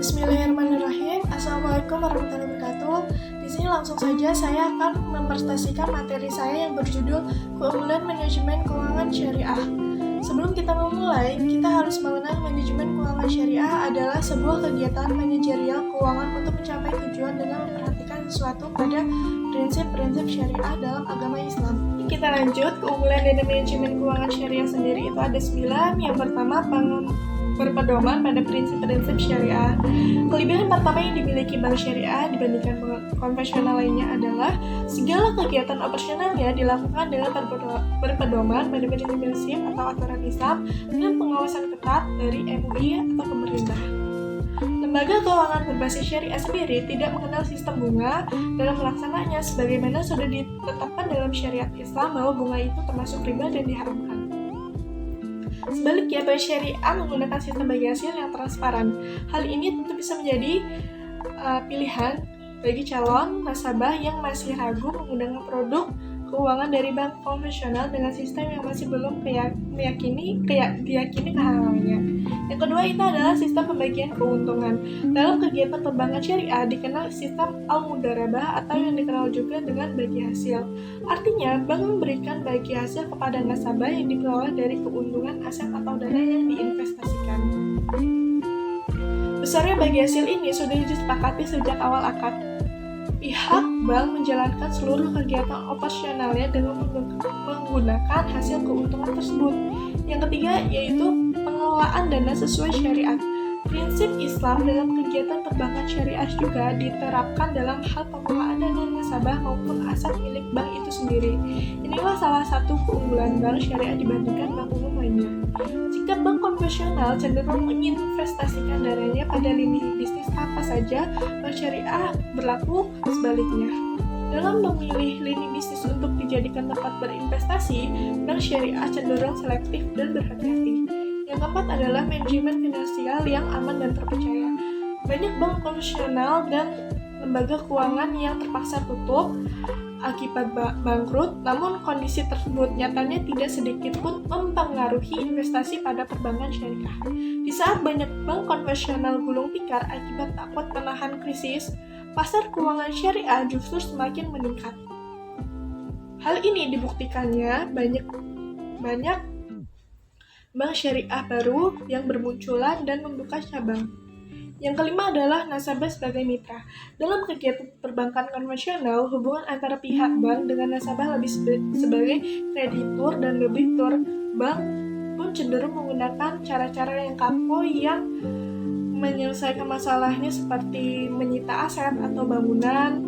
Bismillahirrahmanirrahim. Assalamualaikum warahmatullahi wabarakatuh. Di sini langsung saja saya akan mempresentasikan materi saya yang berjudul Keunggulan Manajemen Keuangan Syariah. Sebelum kita memulai, kita harus mengenal manajemen keuangan syariah adalah sebuah kegiatan manajerial keuangan untuk mencapai tujuan dengan memperhatikan sesuatu pada prinsip-prinsip syariah dalam agama Islam. Kita lanjut, keunggulan dari manajemen keuangan syariah sendiri itu ada 9. Yang pertama, berpedoman pada prinsip-prinsip syariah. Kelebihan pertama yang dimiliki bank syariah dibandingkan bank konvensional lainnya adalah segala kegiatan operasionalnya dilakukan dengan berpedoman pada prinsip atau aturan Islam dengan pengawasan ketat dari MUI atau pemerintah. Lembaga keuangan berbasis syariah sendiri tidak mengenal sistem bunga dalam melaksananya sebagaimana sudah ditetapkan dalam syariat Islam bahwa bunga itu termasuk riba dan diharamkan. Sebaliknya, bank syariah menggunakan sistem bagi hasil yang transparan. Hal ini tentu bisa menjadi pilihan bagi calon nasabah yang masih ragu menggunakan produk keuangan dari bank konvensional dengan sistem yang masih belum diyakini kehalalannya. Yang kedua itu adalah sistem pembagian keuntungan. Dalam kegiatan perbankan syariah dikenal sistem al-mudarabah atau yang dikenal juga dengan bagi hasil. Artinya, bank memberikan bagi hasil kepada nasabah yang diperoleh dari keuntungan aset atau dana yang diinvestasikan. Besarnya bagi hasil ini sudah disepakati sejak awal akad. Pihak bank menjalankan seluruh kegiatan operasionalnya dengan menggunakan hasil keuntungan tersebut. Yang ketiga yaitu pengelolaan dana sesuai syariat. Prinsip Islam dalam kegiatan perbankan syariah juga diterapkan dalam hal pengelolaan dana nasabah maupun aset milik bank itu sendiri. Inilah salah satu keunggulan bank syariah dibandingkan bank umum lainnya. Jika bank konvensional cenderung menginvestasikan dananya pada lini bisnis apa saja, bank syariah berlaku sebaliknya. Dalam memilih lini bisnis untuk dijadikan tempat berinvestasi, bank syariah cenderung selektif dan berhati-hati. Yang keempat adalah manajemen finansial yang aman dan terpercaya. Banyak bank konvensional dan lembaga keuangan yang terpaksa tutup akibat bangkrut, namun kondisi tersebut nyatanya tidak sedikit pun mempengaruhi investasi pada perbankan syariah. Di saat banyak bank konvensional gulung tikar akibat takut menahan krisis, pasar keuangan syariah justru semakin meningkat. Hal ini dibuktikannya banyak bank syariah baru yang bermunculan dan membuka cabang. Yang kelima adalah nasabah sebagai mitra. Dalam kegiatan perbankan konvensional, hubungan antara pihak bank dengan nasabah lebih sebagai kreditur dan debitur. Bank pun cenderung menggunakan cara-cara yang kaku yang menyelesaikan masalahnya seperti menyita aset atau bangunan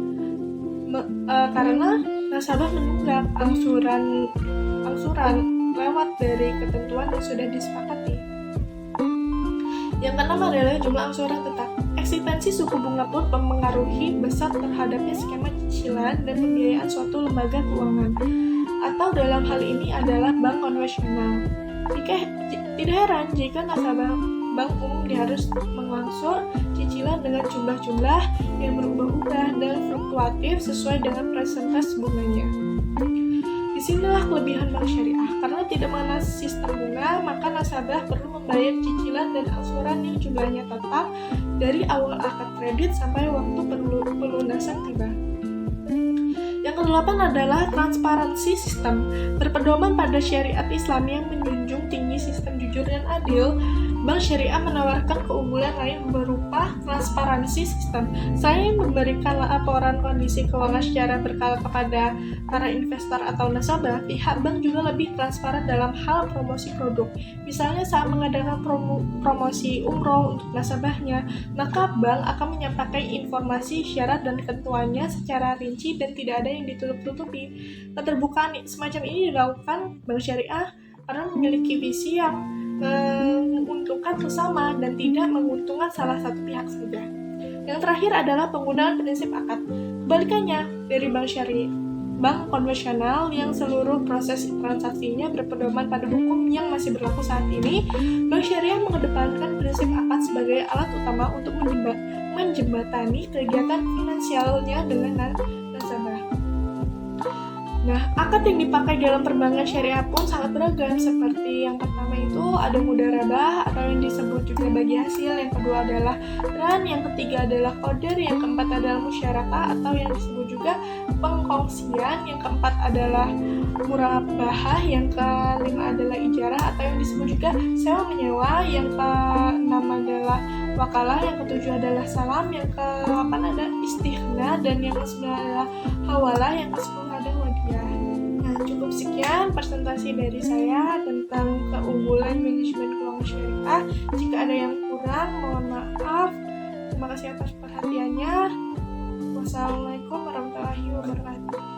karena nasabah menunggak angsuran lewat dari ketentuan yang sudah disepakati. Yang keenam adalah jumlah angsuran tetap. Eksistensi suku bunga pun mempengaruhi besar terhadapnya skema cicilan dan pembiayaan suatu lembaga keuangan, atau dalam hal ini adalah bank konvensional. Tidak heran jika nasabah bank umum harus mengangsur cicilan dengan jumlah-jumlah yang berubah-ubah dan fluktuatif sesuai dengan persentase bunganya. Disinilah kelebihan bank syariah. Karena tidak mengenal sistem bunga, maka nasabah perlu membayar cicilan dan angsuran yang jumlahnya tetap dari awal akad kredit sampai waktu pelunasan tiba. Yang kedelapan adalah transparansi sistem. Berpedoman pada syariat Islam yang menjunjung tinggi sistem jujur dan adil, bank syariah menawarkan keunggulan lain berupa transparansi sistem. Selain memberikan laporan kondisi keuangan secara berkala kepada para investor atau nasabah, pihak bank juga lebih transparan dalam hal promosi produk. Misalnya saat mengadakan promosi umroh untuk nasabahnya, maka bank akan menyampaikan informasi syarat dan ketentuannya secara rinci dan tidak ada yang ditutup-tutupi. Keterbukaan semacam ini dilakukan bank syariah karena memiliki visi yang menguntungkan bersama dan tidak menguntungkan salah satu pihak saja. Yang terakhir adalah penggunaan prinsip akad. Kebalikannya dari bank konvensional yang seluruh proses transaksinya berpedoman pada hukum yang masih berlaku saat ini, bank syariah mengedepankan prinsip akad sebagai alat utama untuk menjembatani kegiatan finansialnya dengan nasabah. Nah, akad yang dipakai dalam perbankan syariah pun sangat beragam, seperti yang pertama itu ada mudharabah atau yang disebut juga bagi hasil, yang kedua adalah ran, yang ketiga adalah qadar, yang keempat adalah musyarakah atau yang disebut juga pengkongsian, yang keempat adalah murabahah, yang kelima adalah ijarah atau yang disebut juga sewa menyewa, yang keenam adalah wakalah, yang ketujuh adalah salam, yang ke-8 ada istighna, dan yang ke-9 adalah hawalah, yang ke-10 ada hadiah. Nah, cukup sekian presentasi dari saya tentang keunggulan manajemen keuangan syariah. Jika ada yang kurang, mohon maaf. Terima kasih atas perhatiannya. Wassalamualaikum warahmatullahi wabarakatuh.